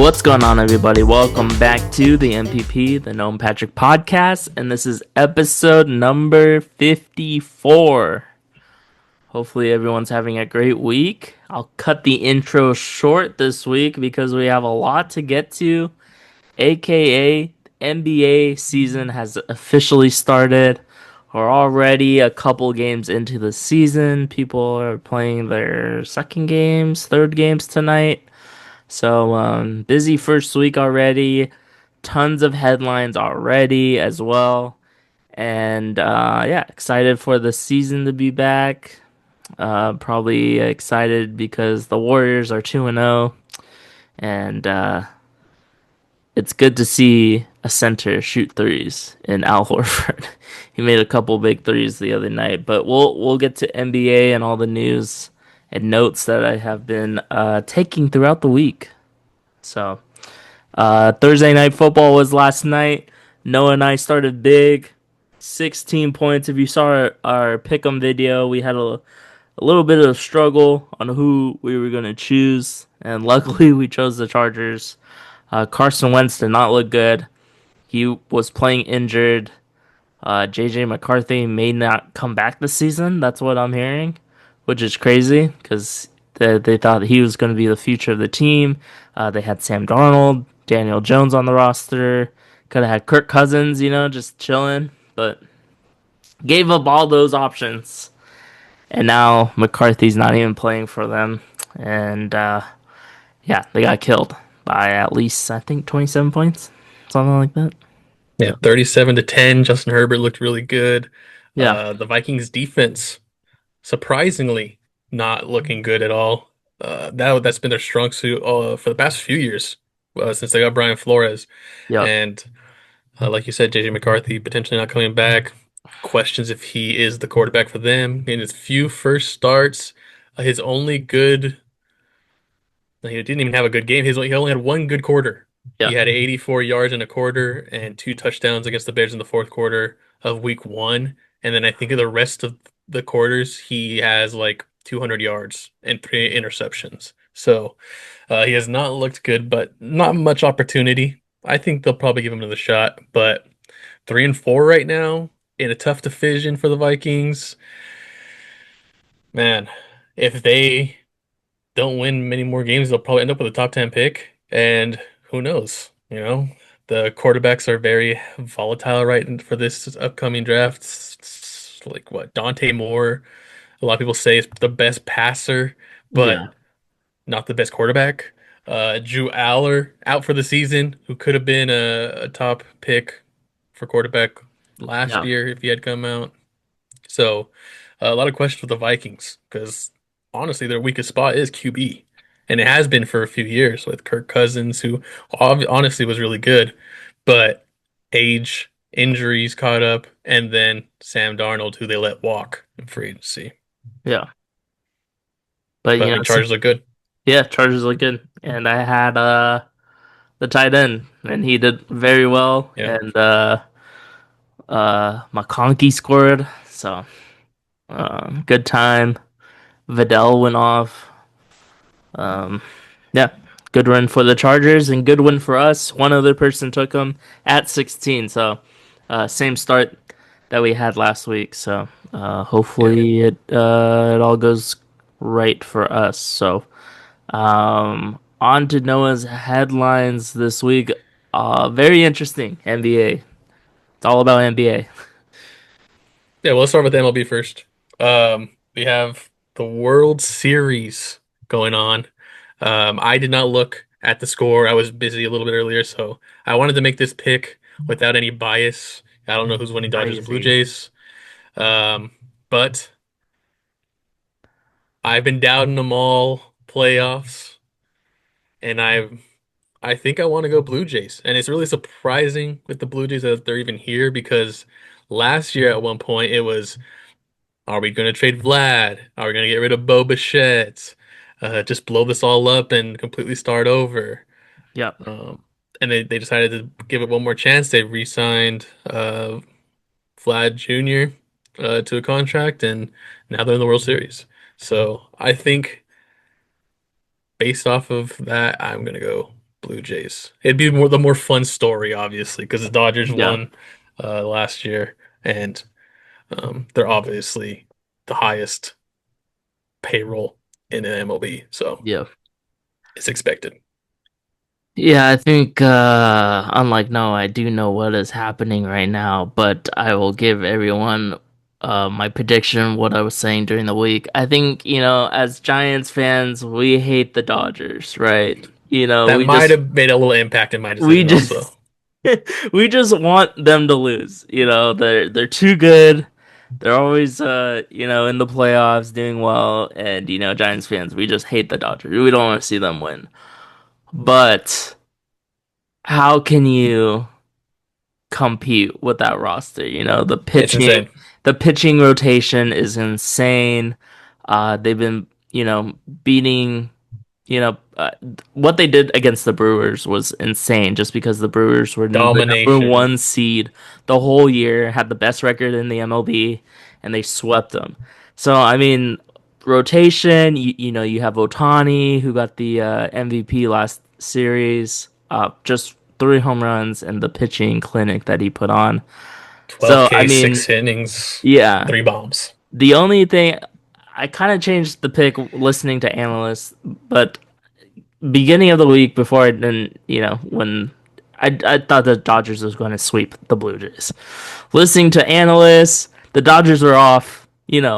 What's going on, everybody? Welcome back to the MPP, the Gnome Patrick podcast, and this is episode number 54. Hopefully, everyone's having a great week. I'll cut the intro short this week because we have a lot to get to, aka NBA season has officially started. We're already a couple games into the season. People are playing their second games, third games tonight. So, busy first week already. Tons of headlines already as well. And yeah, excited for the season to be back. Probably excited because the Warriors are 2-0. And it's good to see a center shoot threes in Al Horford. He made a couple big threes the other night. But we'll get to NBA and all the news and notes that I have been taking throughout the week. So. Thursday night football was last night. Noah and I started big, 16 points. If you saw our pick'em video, we had a little bit of struggle on who we were going to choose, and luckily we chose the Chargers. Carson Wentz did not look good. He was playing injured. JJ McCarthy may not come back this season. That's what I'm hearing, which is crazy because they thought he was going to be the future of the team. They had Sam Darnold, Daniel Jones on the roster. Could have had Kirk Cousins, just chilling, but gave up all those options. And now McCarthy's not even playing for them. And yeah, they got killed by at least, I think, 27 points, something like that. Yeah, 37-10. Justin Herbert looked really good. Yeah, The Vikings defense surprisingly not looking good at all. That's been their strong suit for the past few years since they got Brian Flores. yep, And like you said, JJ McCarthy potentially not coming back. Questions if he is the quarterback for them. In his few first starts, his only good he didn't even have a good game. He only had one good quarter. He yep, had 84 yards in a quarter and two touchdowns against the Bears in the fourth quarter of week one. And then I think of the rest of the quarters, he has like 200 yards and three interceptions. So he has not looked good, but not much opportunity. I think they'll probably give him another shot, but 3-4 right now in a tough division for the Vikings. Man, if they don't win many more games, they'll probably end up with a top 10 pick. And who knows? The quarterbacks are very volatile for this upcoming draft. Like what, Dante Moore, a lot of people say is the best passer, but yeah, not the best quarterback. Drew Aller out for the season, who could have been a top pick for quarterback last yeah, year if he had come out. So a lot of questions with the Vikings because honestly, their weakest spot is QB, and it has been for a few years with Kirk Cousins, who honestly was really good, but age, injuries caught up, and then Sam Darnold, who they let walk in free agency. yeah. But But I mean, Chargers look good. yeah, Chargers look good. And I had the tight end, and he did very well. Yeah, And McConkey scored, so good time. Vidal went off. Um, yeah, good run for the Chargers and good win for us. One other person took him at 16, so same start that we had last week. So yeah. hopefully it all goes right for us. So on to Noah's headlines this week. Very interesting NBA. It's all about NBA. Yeah, well, let's start with MLB first. We have the World Series going on. I did not look at the score. I was busy a little bit earlier, so I wanted to make this pick without any bias. I don't know who's winning, Dodgers or Blue Crazy. Jays. Um, but I've been doubting them all playoffs, and I think I want to go Blue Jays. And it's really surprising with the Blue Jays that they're even here because last year at one point it was, are we going to trade Vlad? Are we going to get rid of Bo Bichette? Just blow this all up and completely start over. Yep. Um, and they decided to give it one more chance. They re-signed Vlad Jr. To a contract, and now they're in the World Series. So I think based off of that, I'm going to go Blue Jays. It'd be the more fun story, obviously, because the Dodgers Yeah, won last year, and they're obviously the highest payroll in the MLB, so yeah. it's expected. Yeah, I think unlike no, I do know what is happening right now, but I will give everyone my prediction, what I was saying during the week. I think, as Giants fans, we hate the Dodgers, right? That might have made a little impact in my We decision, also. just we just want them to lose. They're too good. They're always in the playoffs doing well, and Giants fans, we just hate the Dodgers. We don't want to see them win. But how can you compete with that roster? The It's pitching, insane. the pitching rotation is insane. They've been, beating, what they did against the Brewers was insane just because the Brewers were the number Domination. one seed the whole year, had the best record in the MLB, and they swept them. So, I mean, rotation, you have Otani, who got the MVP last series, just 3 home runs and the pitching clinic that he put on. So, I 12K, mean, 6 innings, yeah, 3 bombs. the only thing I kind of changed the pick listening to analysts, but beginning of the week before I didn't, when I thought the Dodgers was going to sweep the Blue Jays. Listening to analysts, the Dodgers were off,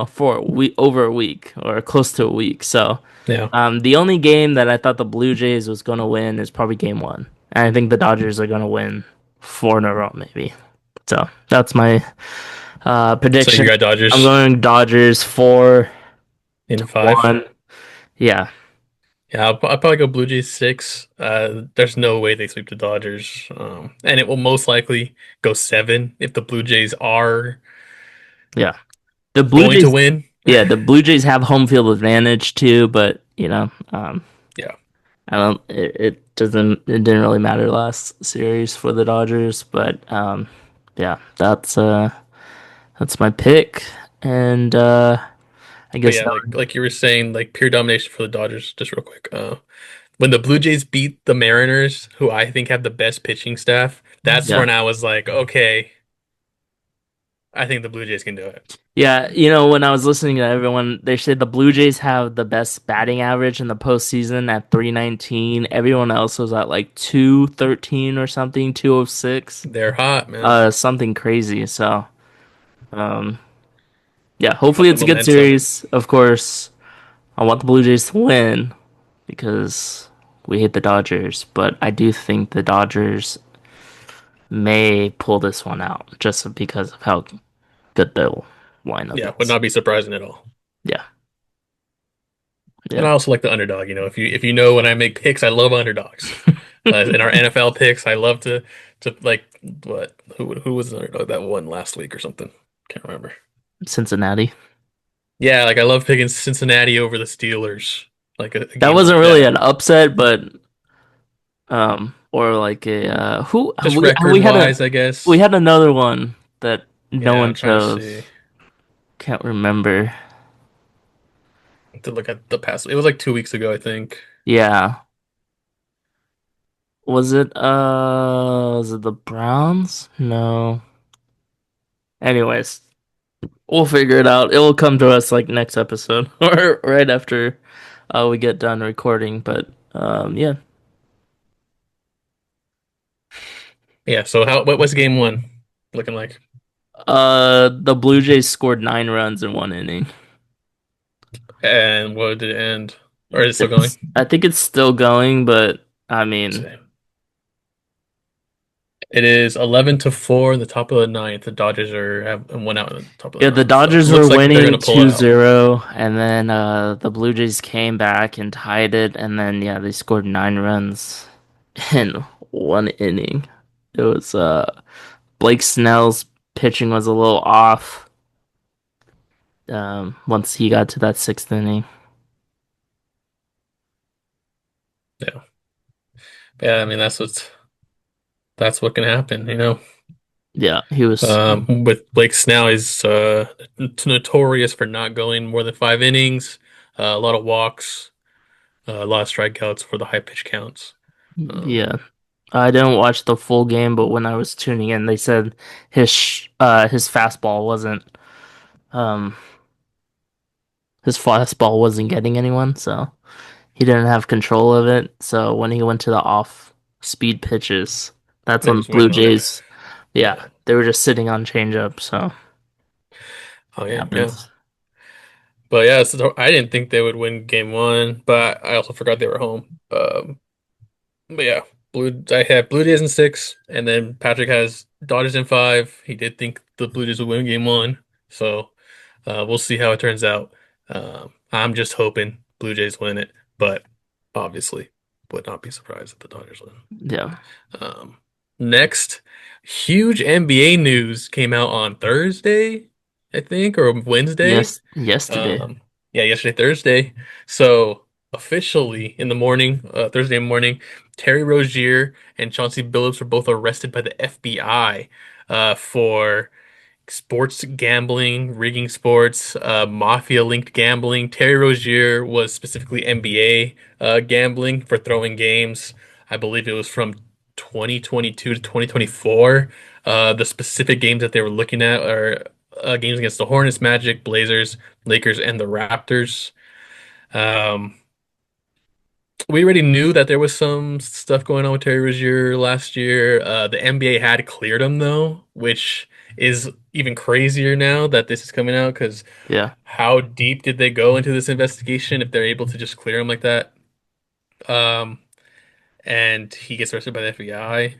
for over a week or close to a week. So, Yeah. the only game that I thought the Blue Jays was going to win is probably game one. And I think the Dodgers are going to win 4 in a row, maybe. So that's my So you prediction. got I'm Dodgers going Dodgers four in to 5. one. Yeah, Yeah, I'll probably go Blue Jays 6. There's no way they sweep the Dodgers. And it will most likely go 7 if the Blue Jays are yeah. The Blue going to Jays, win. yeah, the Blue Jays have home field advantage too, but Yeah. I don't. It doesn't. It didn't really matter last series for the Dodgers, but yeah, that's my pick, and I But guess yeah, now, like you were saying, like pure domination for the Dodgers, just real quick. When the Blue Jays beat the Mariners, who I think have the best pitching staff, that's yeah, when I was like, okay, I think the Blue Jays can do it. yeah. When I was listening to everyone, they said the Blue Jays have the best batting average in the postseason at 319. Everyone else was at like 213 or something, 206, They're hot, man. something crazy. So. Um, Yeah, hopefully Got the it's a good momentum. series. Of course, I want the Blue Jays to win because we hate the Dodgers, but I do think the Dodgers may pull this one out just because of how good the lineup Yeah, would is. not be surprising at all. Yeah, And yeah. I also like the underdog. If you know when I make picks, I love underdogs. In our NFL picks, I love to like what who was the underdog that won last week or something? Can't remember. Cincinnati. Yeah, like I love picking Cincinnati over the Steelers, like a That game wasn't like really that. an upset, but or like a who Just we record had a wise, I we guess. had another one that no Yeah, one I'm trying to chose. see Can't remember. to look at the past. It was like 2 weeks ago, I think. Yeah. Was it the Browns? No. Anyways, we'll figure it out. It will come to us like next episode or right after we get done recording. But yeah. Yeah. So what's game one looking like? The Blue Jays scored 9 runs in 1 inning. And what did it end? Or is it still going? I think it's still going, but I Let's mean, see. It is 11-4 in the top of the ninth. The Dodgers have one out in the top of the yeah, the ninth. So it Dodgers were looks like they're winning gonna pull it out. 2-0, and then the Blue Jays came back and tied it, and then yeah, they scored 9 runs in 1 inning. It was Blake Snell's pitching was a little off once he got to that sixth inning. Yeah. Yeah, I mean that's what can happen. Yeah, he was. With Blake Snell, he's notorious for not going more than 5 innings, a lot of walks, a lot of strikeouts for the high pitch counts. Um, Yeah. I didn't watch the full game, but when I was tuning in, they said his fastball wasn't um his fastball wasn't getting anyone, so he didn't have control of it. So when he went to the off speed pitches, that's they when was Blue waiting on it. Jays, yeah, Yeah. they were just sitting on changeup, so Oh it yeah, yeah. happens. But yeah, so I didn't think they would win game one, but I also forgot they were home. But yeah, I have Blue Jays in six, and then Patrick has Dodgers in five. He did think the Blue Jays would win game one, so we'll see how it turns out. I'm just hoping Blue Jays win it, but obviously would not be surprised if the Dodgers win. Yeah. Um, Next, huge NBA news came out on Thursday, I think, or Wednesday. Yes, yesterday. Um, yeah, yesterday, Thursday. So officially in the morning, Thursday morning, Terry Rozier and Chauncey Billups were both arrested by the FBI for sports gambling, rigging sports, mafia-linked gambling. Terry Rozier was specifically NBA gambling for throwing games. I believe it was from 2022 to 2024. The specific games that they were looking at are games against the Hornets, Magic, Blazers, Lakers, and the Raptors. Um, we already knew that there was some stuff going on with Terry Rozier last year. The NBA had cleared him though, which is even crazier now that this is coming out because Yeah. how deep did they go into this investigation if they're able to just clear him like that? Um, and he gets arrested by the FBI.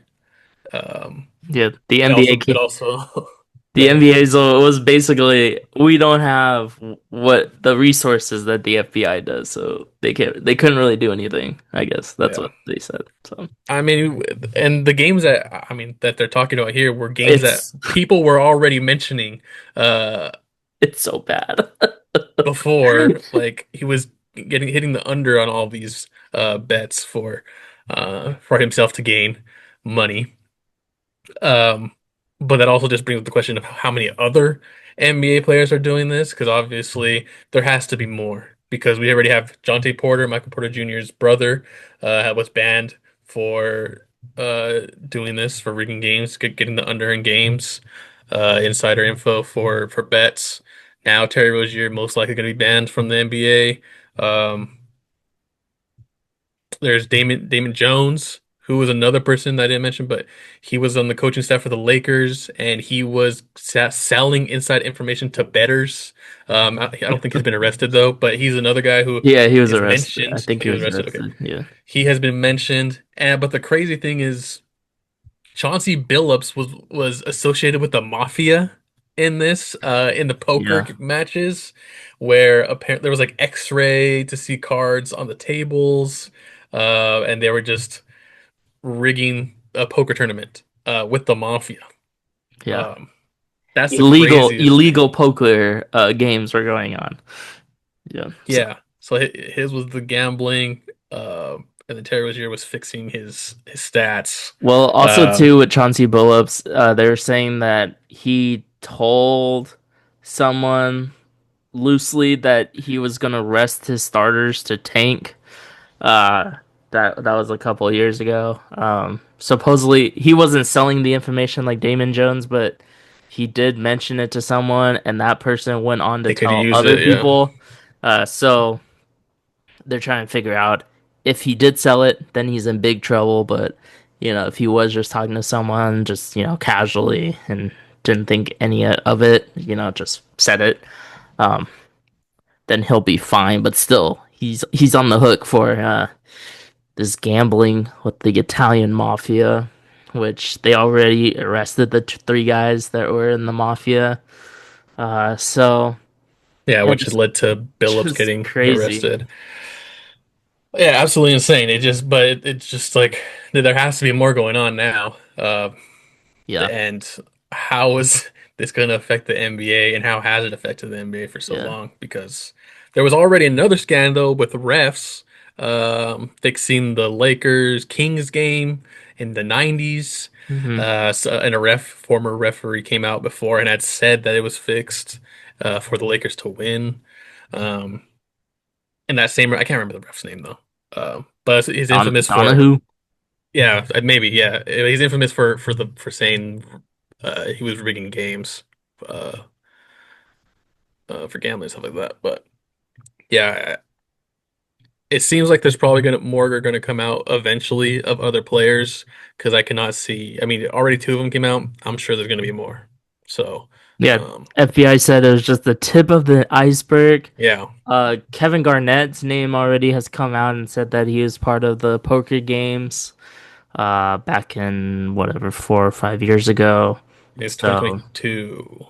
Um, Yeah. The it NBA also it also go The ahead. NBA was basically we don't have what the resources that the FBI does, so they couldn't really do anything. I guess that's Yeah. what they said. So I mean, and the games that I mean that they're talking about here were games that it's people were already mentioning. Uh, it's so bad. Before, like he was getting hitting the under on all these bets for himself to gain money. Um, but that also just brings up the question of how many other NBA players are doing this, because obviously there has to be more. Because we already have Jonte Porter, Michael Porter Jr.'s brother, was banned for doing this for rigging games, getting the under in games, insider info for bets. Now Terry Rozier most likely going to be banned from the NBA. There's Damon Jones, who was another person that I didn't mention, but he was on the coaching staff for the Lakers, and he was selling inside information to bettors. I don't think he's been arrested though, but he's another guy who Yeah, he was is arrested. I mentioned. think he He was was arrested. Okay, arrested. Yeah. he has been mentioned, and but the crazy thing is Chauncey Billups was associated with the mafia in this in the poker Yeah. matches where apparently there was like X-ray to see cards on the tables and they were just rigging a poker tournament with the mafia. Yeah. Um, that's the craziest Illegal thing. poker games were going on. Yeah. So Yeah. So his was the gambling and then Terry Rozier was fixing his stats. well, also Um, too with Chauncey Billups, they were saying that he told someone loosely that he was gonna rest his starters to tank. Uh, that was a couple of years ago. Supposedly he wasn't selling the information like Damon Jones, but he did mention it to someone, and that person went on to they could tell use other it, yeah. people. So they're trying to figure out if he did sell it, then he's in big trouble. But if he was just talking to someone, just casually and didn't think any of it, just said it, um, then he'll be fine. But still, he's on the hook for this gambling with the Italian mafia, which they already arrested the three guys that were in the mafia. So Yeah, yeah, which had led to Billups just getting crazy. arrested. Yeah, absolutely insane. It's just like there has to be more going on now. Yeah, And how is this going to affect the NBA and how has it affected the NBA for so yeah. long? Because there was already another scandal with refs fixing the Lakers Kings game in the 90s. Hmm. And former referee came out before and had said that it was fixed for the Lakers to win. Um, and that same, I can't remember the ref's name though. But he's infamous for Donahue. Yeah, maybe. Yeah, he's infamous for saying he was rigging games uh, for gambling and stuff like that. But yeah, it seems like there's probably gonna more are gonna come out eventually of other players because I cannot see. I mean, already two of them came out. I'm sure there's gonna be more. So, Yeah, um, FBI said it was just the tip of the iceberg. yeah, Kevin Garnett's name already has come out and said that he was part of the poker games back in whatever 4 or 5 years ago. it's So 2022,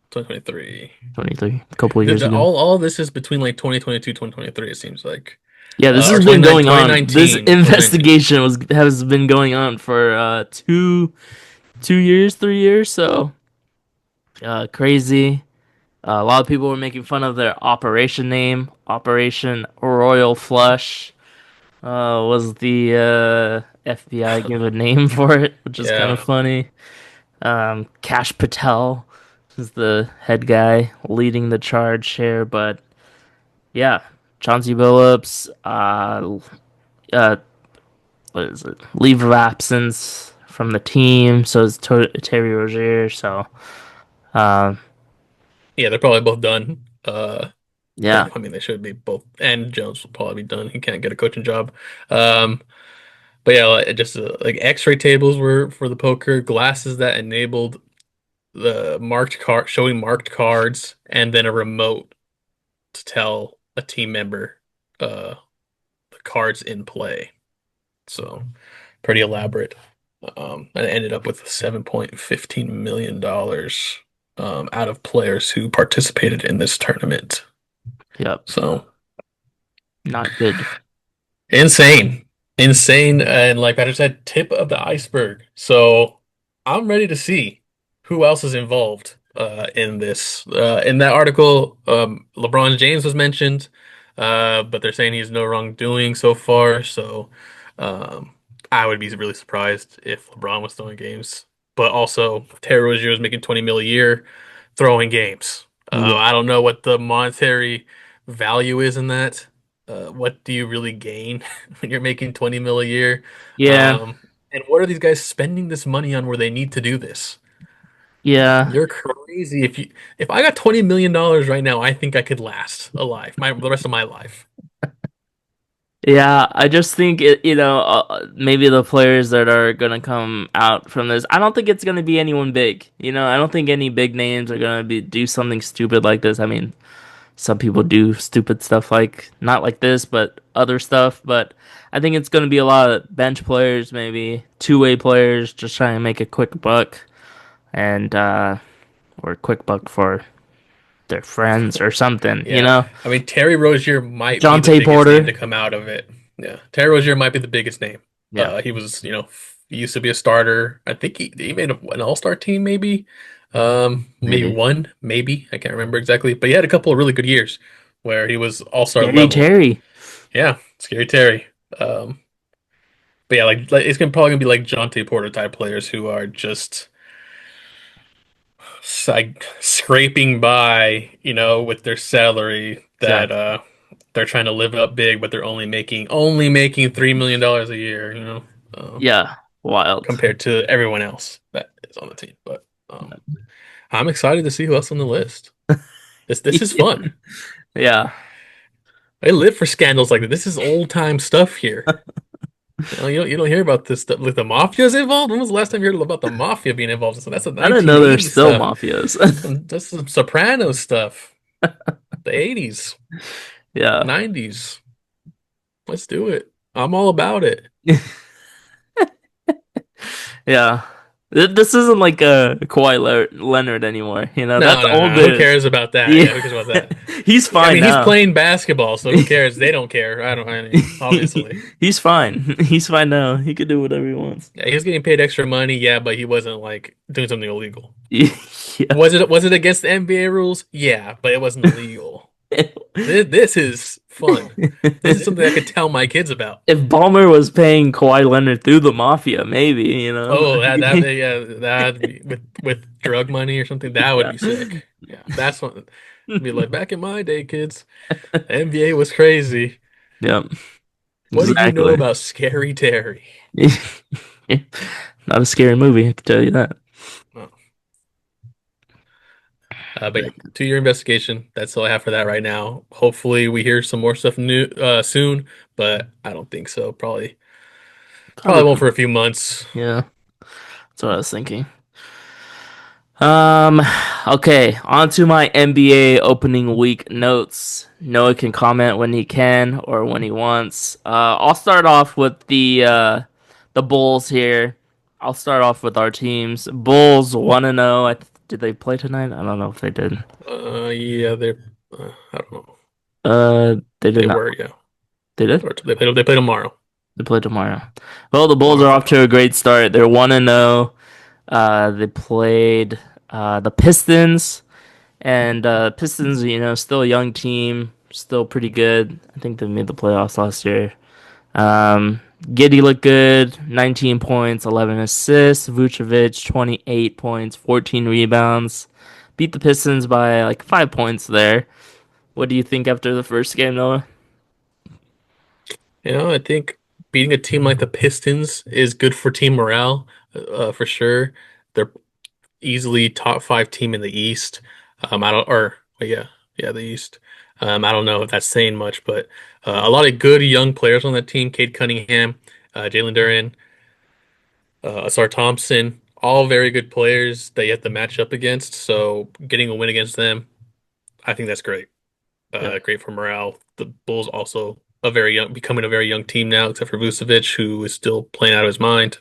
2023. 23, a couple of years ago. All this is between like 2022, 2023. It seems like, Yeah, this or has been 29, going on. This 2019, 2019. investigation was has been going on for 2 years, 3 years. So crazy. A lot of people were making fun of their operation name. Operation Royal Flush was the FBI give a name for it, which is kind of Yeah, funny. Cash Patel is the head guy leading the charge here, but yeah, Chauncey Billups, uh, what is it? Leave of absence from the team. So is Terry Rozier. So, um, yeah, they're probably both done. yeah, I mean, they should be both, and Jones will probably be done. He can't get a coaching job. Um, but yeah, like, just like X-ray tables were for the poker, glasses that enabled the marked card, showing marked cards, and then a remote to tell a team member uh the cards in play. So pretty elaborate. And it ended up with $7.15 million out of players who participated in this tournament. yep, So not good. insane, insane, and like Patrick said, tip of the iceberg. So I'm ready to see who else is involved in this. In that article, LeBron James was mentioned, but they're saying he's no wrongdoing so far. So um, I would be really surprised if LeBron was throwing games. But also, Terry Rozier was making 20 mil a year throwing games. Yeah, I don't know what the monetary value is in that. What do you really gain when you're making 20 mil a year? yeah, Um, and what are these guys spending this money on where they need to do this? yeah, You're crazy. If I got $20 million right now, I think I could last alive the rest of my life. yeah. I just think maybe the players that are gonna come out from this. I don't think it's gonna be anyone big. I don't think any big names are gonna be do something stupid like this. I mean, some people do stupid stuff like not like this, but other stuff. But I think it's going to be a lot of bench players, maybe two-way players, just trying to make a quick buck and or a quick buck for their friends or something. Yeah. I mean, Terry Rozier might be the Jonte biggest name Porter, to come out of it. Yeah. Terry Rozier might be the biggest name. yeah, He was, he used to be a starter. I think he made an all-star team, maybe. Maybe maybe one, maybe. I can't remember exactly. But he had a couple of really good years where he was all-star Scary level. Terry. Yeah, scary Terry. But yeah, like it's gonna probably gonna be like Jonte Porter type players who are just like scraping by, with their salary that Exactly. they're trying to live up big, but they're only making $3 million a year, Yeah, wild. compared to everyone else that is on the team. But I'm excited to see who else on the list. This is fun. Yeah, I live for scandals like that. This is old time stuff here. You don't hear about this stuff. Like the mafia's involved. When was the last time you heard about the mafia being involved? So that's a I didn't know there's 1980s still stuff. mafias. That's some Sopranos stuff. The 80s, Yeah. 90s. Let's do it. I'm all about it. Yeah. This isn't like a Leonard anymore. No, That's no, no. Who older. cares about that? Yeah. Yeah, who cares about that? He's I fine mean, he's now. playing basketball, so who cares? They don't care. I don't. I mean, obviously. He's fine. He's fine now. He could do whatever he wants. Yeah, he was getting paid extra money, yeah, but he wasn't like doing something illegal. Yeah. Was it against the NBA rules? Yeah, but it wasn't illegal. This is fun. This is something I could tell my kids about. If Ballmer was paying Kawhi Leonard through the mafia, maybe. Oh, that yeah, that with drug money or something, that would Yeah. be sick. Yeah, that's what be like back in my day, kids. The NBA was crazy. Yep. What do you know Exactly. about Scary Terry? Not a scary movie, I can tell you that. Oh. But yeah, to your investigation, that's all I have for that right now. Hopefully, we hear some more stuff new soon, but I don't think so. Probably Probably won't not. for a few months. Yeah, that's what I was thinking. Um, okay, on to my NBA opening week notes. Noah can comment when he can or when he wants. I'll start off with the Bulls here. I'll start off with our teams. Bulls 1-0. Did they play tonight? I don't know if they did. Yeah, they're. I don't know. They did They not. were, yeah. They did. Or they play tomorrow. They play tomorrow. Well, the Bulls are Tomorrow, off yeah. to a great start. They're 1-0. They played the Pistons. And Pistons, still a young team, still pretty good. I think they made the playoffs last year. Giddy looked good, 19 points, 11 assists. Vucevic, 28 points, 14 rebounds. Beat the Pistons by like 5 points there. What do you think after the first game, Noah? I think beating a team like the Pistons is good for team morale, for sure. They're easily top five team in the East. I don't, or well, yeah, the East. I don't know if that's saying much, but a lot of good young players on that team. Cade Cunningham, Jalen Duren, Asar Thompson, all very good players that you have to match up against. So getting a win against them, I think that's great. Yep, Great for morale. The Bulls also becoming a very young team now, except for Vucevic, who is still playing out of his mind.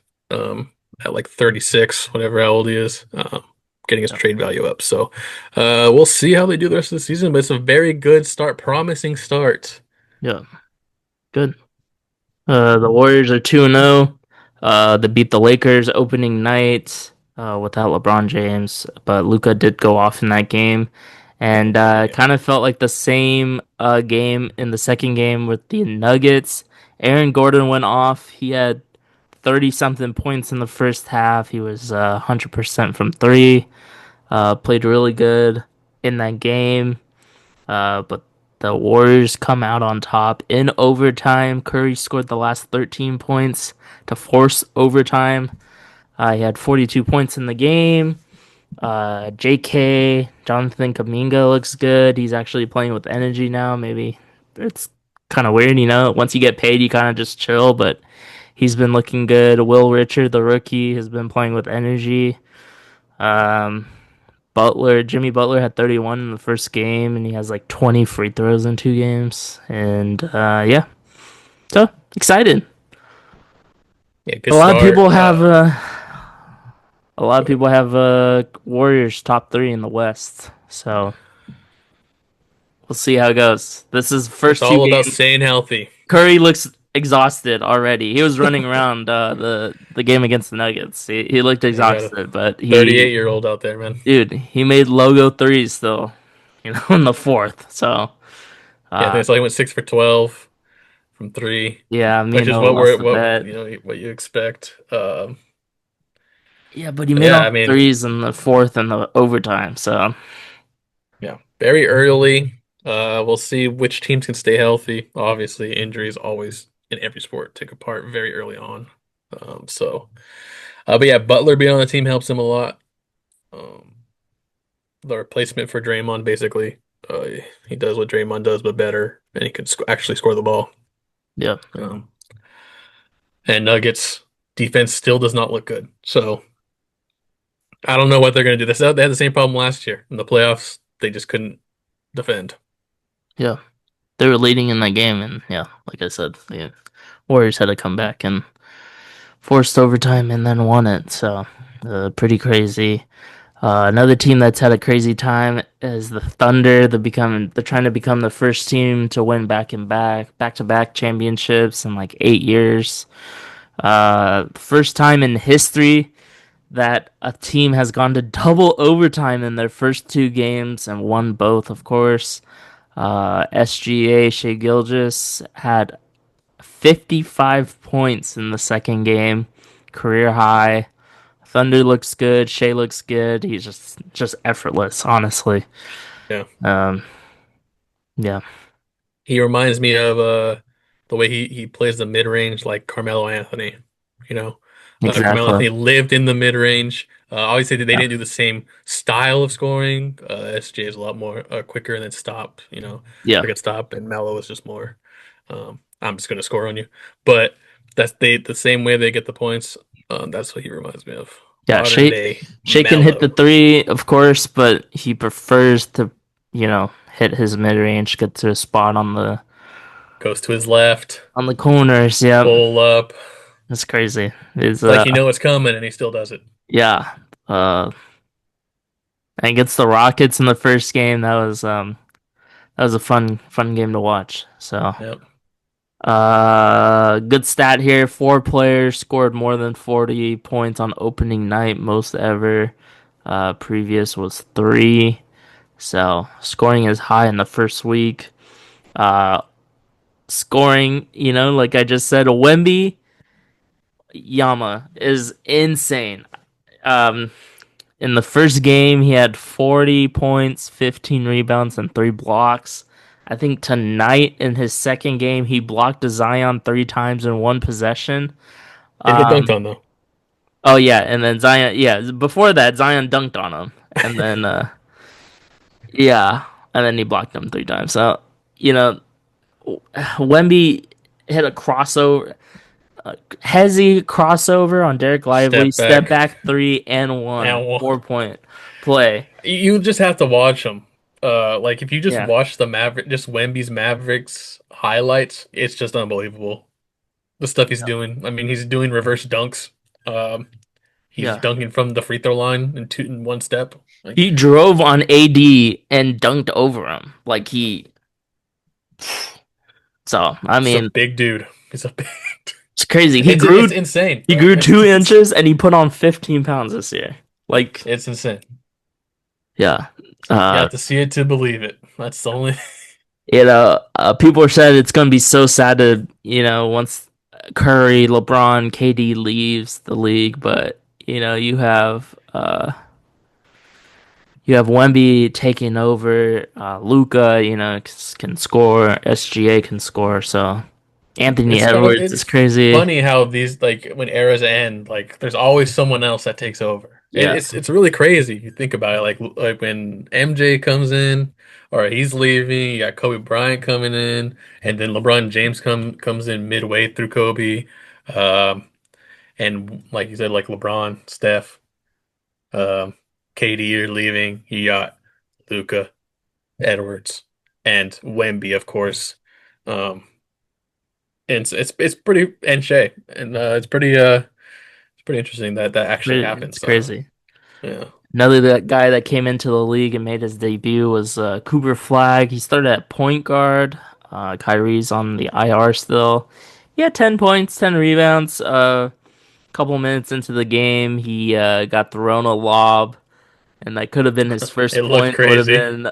At like 36, whatever how old he is, getting his yep, trade value up. So, we'll see how they do the rest of the season. But it's a very good start, promising start. yep. Good. The Warriors are 2-0. They beat the Lakers opening night without LeBron James, but Luka did go off in that game. And Yeah, kind of felt like the same game in the second game with the Nuggets. Aaron Gordon went off. He had 30 something points in the first half. He was 100% from three. Played really good in that game. But the Warriors come out on top in overtime. Curry scored the last 13 points to force overtime. He had 42 points in the game. JK, Jonathan Kaminga looks good. He's actually playing with energy now. Maybe it's kind of weird, Once you get paid, you kind of just chill, but he's been looking good. Will Richard, the rookie, has been playing with energy. Um, Jimmy Butler had 31 in the first game, and he has like 20 free throws in 2 games. And yeah, so excited. yeah, good A lot of start. people have a lot of people have Warriors top three in the West. So we'll see how it goes. This is It's first two all about games. staying healthy. Curry looks exhausted already. He was running around the game against the Nuggets. He looked You got a exhausted, but 38-year-old out there, man. he made logo threes still, in the fourth. So Yeah, I think uh, it's like he went 6 for 12 from three, yeah, me which and is Noah what lost we're the what bet. you know what you expect. Yeah, but he But made yeah, all I the mean, threes in the fourth and the overtime. So yeah, very early. We'll see which teams can stay healthy. Obviously, injuries always in every sport take a part very early on. But yeah, Butler being on the team helps him a lot. Um, the replacement for Draymond, basically. Uh, he does what Draymond does, but better, and he can actually score the ball. yeah, Um, and Nuggets defense still does not look good. So I don't know what they're going to do. They had the same problem last year in the playoffs. They just couldn't defend. yeah, they were leading in that game, and yeah, like I said, the Warriors had to come back and forced overtime and then won it. So pretty crazy. Another team that's had a crazy time is the Thunder. They're trying to become the first team to win back to back championships in like 8 years. First time in history that a team has gone to double overtime in their first 2 games and won both, of course. SGA Shea Gilgeous had 55 points in the second game, career high. Thunder looks good. Shea looks good. He's just effortless, honestly. Yeah. Um, yeah, He reminds me of the way he plays the mid range like Carmelo Anthony. Carmelo Exactly. Anthony lived in the mid range. Obviously, they Yeah. didn't do the same style of scoring. SJ is a lot more quicker and then stop, Yeah. quick and stop, and Melo is just more. I'm just gonna score on you, but that's the same way they get the points. That's what he reminds me of. Yeah. Modern day Shake can hit the Melo three, of course, but he prefers to, hit his mid range, get to a spot goes to his left, on the corners. Yep. pull up. That's crazy. It's It's like you know it's coming, and he still does it. yeah. And against the Rockets in the first game, that was a fun game to watch. So Yep. good stat here. Four players scored more than 40 points on opening night, most ever. Previous was three. So scoring is high in the first week. Uh, scoring, like I just said, Wemby Yama is insane. Um, in the first game, he had 40 points, 15 rebounds, and three blocks. I think tonight in his second game, he blocked a Zion three times in one possession. Didn't get dunked Um, on though. oh yeah, and then Zion, yeah, before that, Zion dunked on him, and then yeah, and then he blocked him three times. So you know, Wemby hit a crossover, Hezzy crossover on Derek Lively, Step step back back three and one, and one. 4 point play. You just have to watch them. Like if you just Yeah. watch the just Wemby's Mavericks highlights, it's just unbelievable. The stuff he's doing. I mean, he's doing reverse dunks. Um, he's Yeah. dunking from the free throw line in one step. Like He drove on AD and dunked over him. So, I he's a mean, big dude. He's a big. it's crazy. It's insane, He bro. grew 2 inches and he put on 15 pounds this year. Like, It's insane. yeah. You Uh, have to see it to believe it. That's the only. people said it's gonna be so sad to, once Curry, LeBron, KD leaves the league, but you have Wemby taking over. Luca, can score. SGA can score. So Anthony Edwards is It's crazy. funny how these like when eras end, like there's always someone else that takes over. Yeah, It's really crazy. You think about it, like when MJ comes in or he's leaving, you got Kobe Bryant coming in, and then LeBron James comes in midway through Kobe, um, and like you said, like LeBron, Steph, um, KD are leaving. You got Luca, Edwards, and Wemby, of course. Um, and it's pretty and Shea, and it's pretty interesting that that actually it's happens. crazy. Yeah, Another that guy that came into the league and made his debut was Cooper Flag. He started at point guard. Kyrie's on the IR still. He had 10 points, 10 rebounds. Couple minutes into the game, he got thrown a lob, and that could have been his it first looked point. Would have crazy. been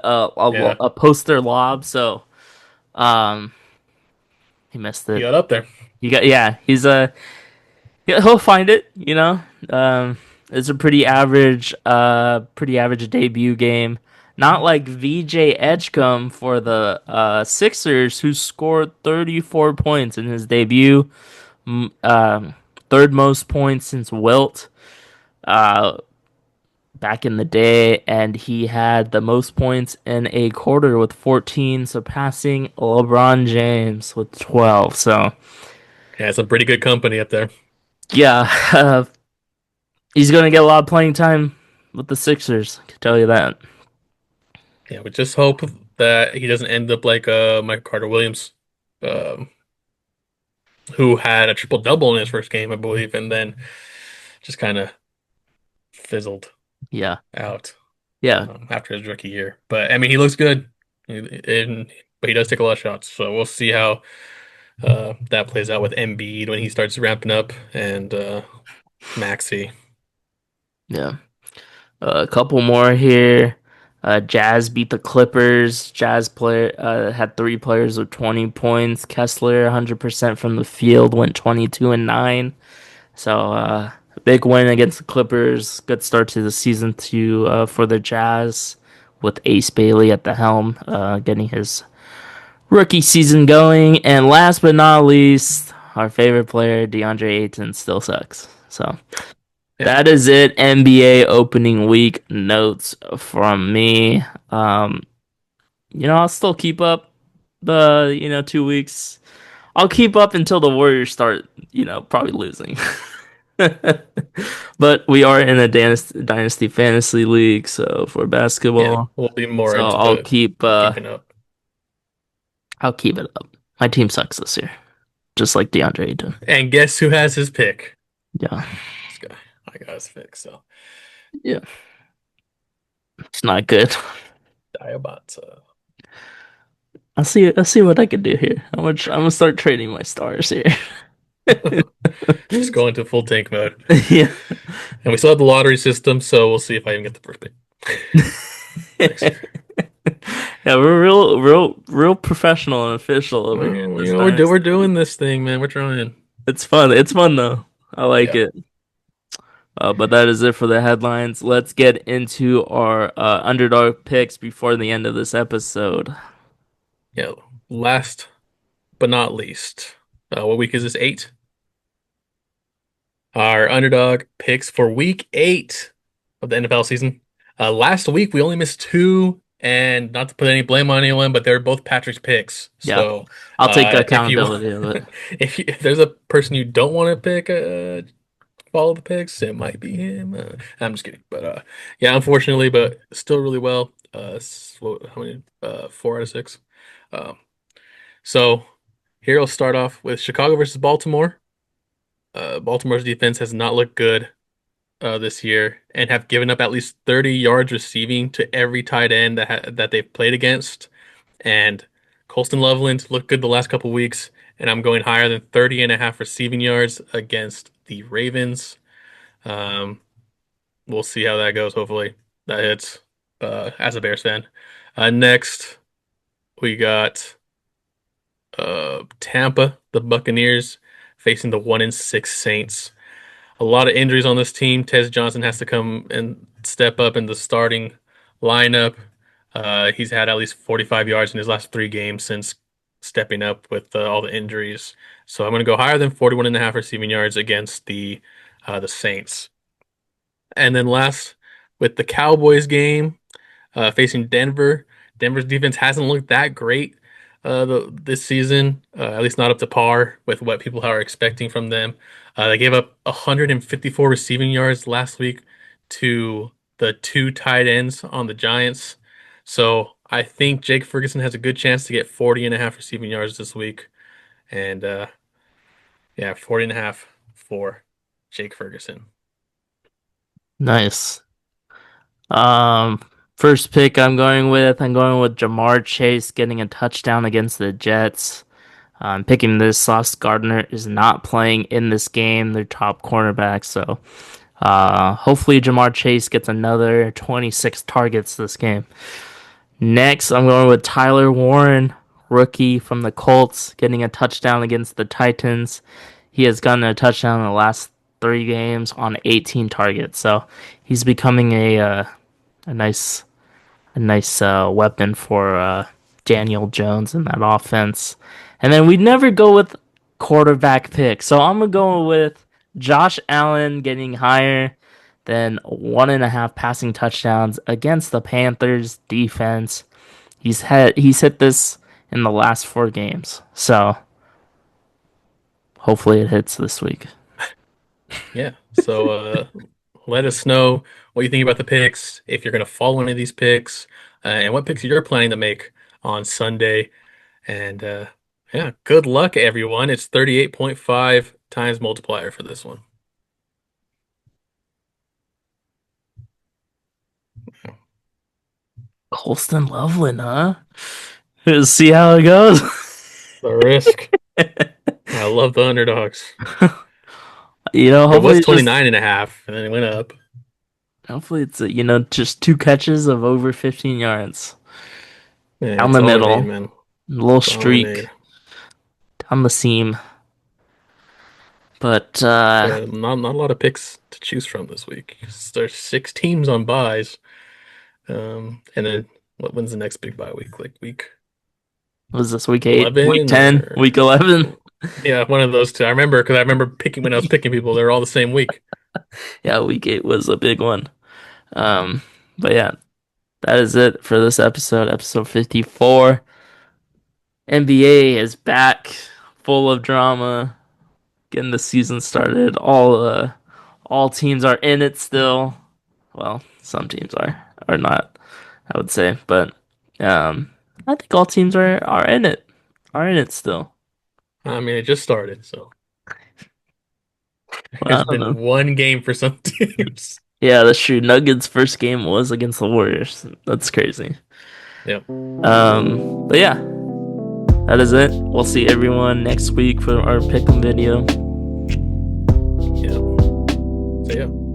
Yeah, a poster lob. So um, he missed he it. got up there. Yeah. Yeah, he'll find it. It's a pretty average debut game. Not like VJ Edgecombe for the Sixers, who scored 34 points in his debut. M- Um, third most points since Wilt uh, back in the day, and he had the most points in a quarter with 14, surpassing LeBron James with 12. So, Yeah, some pretty good company up there. yeah, he's gonna get a lot of playing time with the Sixers. I can tell you that. Yeah, we just hope that he doesn't end up like Michael Carter Williams, um, who had a triple double in his first game, I believe, and then just kind of fizzled Yeah, out yeah, after his rookie year. But I mean, he looks good, but he does take a lot of shots. So we'll see how that plays out with Embiid when he starts ramping up and Maxey. yeah. A couple more here. Jazz beat the Clippers. Jazz player had three players with 20 points. Kessler, 100% from the field, went 22 and 9. So big win against the Clippers. Good start to the season for the Jazz with Ace Bailey at the helm, getting his rookie season going. And last but not least, our favorite player, DeAndre Ayton, still sucks. So Yeah. that is it. NBA opening week notes from me. Um, I'll still keep up the, 2 weeks. I'll keep up until the Warriors start, probably losing. But we are in a dynasty fantasy league, so for Yeah. basketball. We'll be more So into I'll the keep keeping up. I'll keep it up. My team sucks this year, just like DeAndre Ayton. And guess who has his pick? Yeah. This guy. I got his pick, so Yeah. It's not good. Diabata. I'll see what I can do here. I'm gonna start trading my stars here. Just go into full tank mode. Yeah. And we still have the lottery system, so we'll see if I even get the first pick next year. Yeah, we're real professional and official over here in Well, this we're dynasty doing league. this thing, man. We're trying. It's fun. It's fun though. I like Yeah. it. But that is it for the headlines. Let's get into our underdog picks before the end of this episode. Yeah. Last but not least. What week is this? 8? Our underdog picks for week 8 of the NFL season. Last week we only missed two, and not to put any blame on anyone, but they're both Patrick's picks. Yeah, So, I'll take the if you accountability of it. if there's a person you don't want to pick, follow the picks, it might be him. I'm just kidding, but yeah, unfortunately, but still really well. How many? 4 out of 6. Um, so here I'll start off with Chicago versus Baltimore. Baltimore's defense has not looked good this year and have given up at least 30 yards receiving to every tight end that they've played against. And Colston Loveland looked good the last couple weeks, and I'm going higher than 30.5 receiving yards against the Ravens. Um, we'll see how that goes. Hopefully that hits as a Bears fan. Next, we got Tampa, the Buccaneers, facing the 1-6 Saints. A lot of injuries on this team. Tez Johnson has to come and step up in the starting lineup. He's had at least 45 yards in his last 3 games since stepping up with all the injuries. So I'm going to go higher than 41.5 receiving yards against the Saints. And then last, with the Cowboys game facing Denver. Denver's defense hasn't looked that great this season, at least not up to par with what people are expecting from them. They gave up 154 receiving yards last week to the two tight ends on the Giants. So I think Jake Ferguson has a good chance to get 40.5 receiving yards this week. And yeah, 40.5 for Jake Ferguson. Nice. Um, First pick I'm going with Jamar Chase getting a touchdown against the Jets. I'm picking this. Sauce Gardner is not playing in this game, their top cornerback. So hopefully Jamar Chase gets another 26 targets this game. Next, I'm going with Tyler Warren, rookie from the Colts, getting a touchdown against the Titans. He has gotten a touchdown in the last 3 games on 18 targets. So he's becoming a nice weapon for Daniel Jones in that offense. And then we never go with quarterback pick, so I'm gonna go with Josh Allen getting higher than 1.5 passing touchdowns against the Panthers defense. He's hit this in the last 4 games, so hopefully it hits this week. Yeah. So let us know what you think about the picks, if you're going to follow any of these picks, and what picks you're planning to make on Sunday. And yeah, good luck, everyone. It's 38.5 times multiplier for this one. Colston Loveland, huh? Let's see how it goes. The risk. I love the underdogs. It Hopefully was it's just 29.5, and then it went up. hopefully it's just 2 catches of over 15 yards Yeah, down it's the all we need, middle, man. a little It's all we streak need. down the seam. But Yeah, not a lot of picks to choose from this week. There's 6 teams on buys. And then when's the next big bye week? Like week was this week 8, week 11 10, or week 11? Yeah, one of those two. I remember because I remember picking when I was picking people, they were all the same week. Yeah, week 8 was a big one. Um, but yeah, that is it for this episode, episode 54. NBA is back, full of drama, getting the season started. All teams are in it still. Well, some teams are not, I would say, but um, I think all teams are in it, are in it still. I mean, it just started, so Well, I it's don't been know. one game for some teams. Yeah, that's true. Nuggets' first game was against the Warriors. That's crazy. Yep. But yeah, that is it. We'll see everyone next week for our pick'em video. Yeah. So yeah.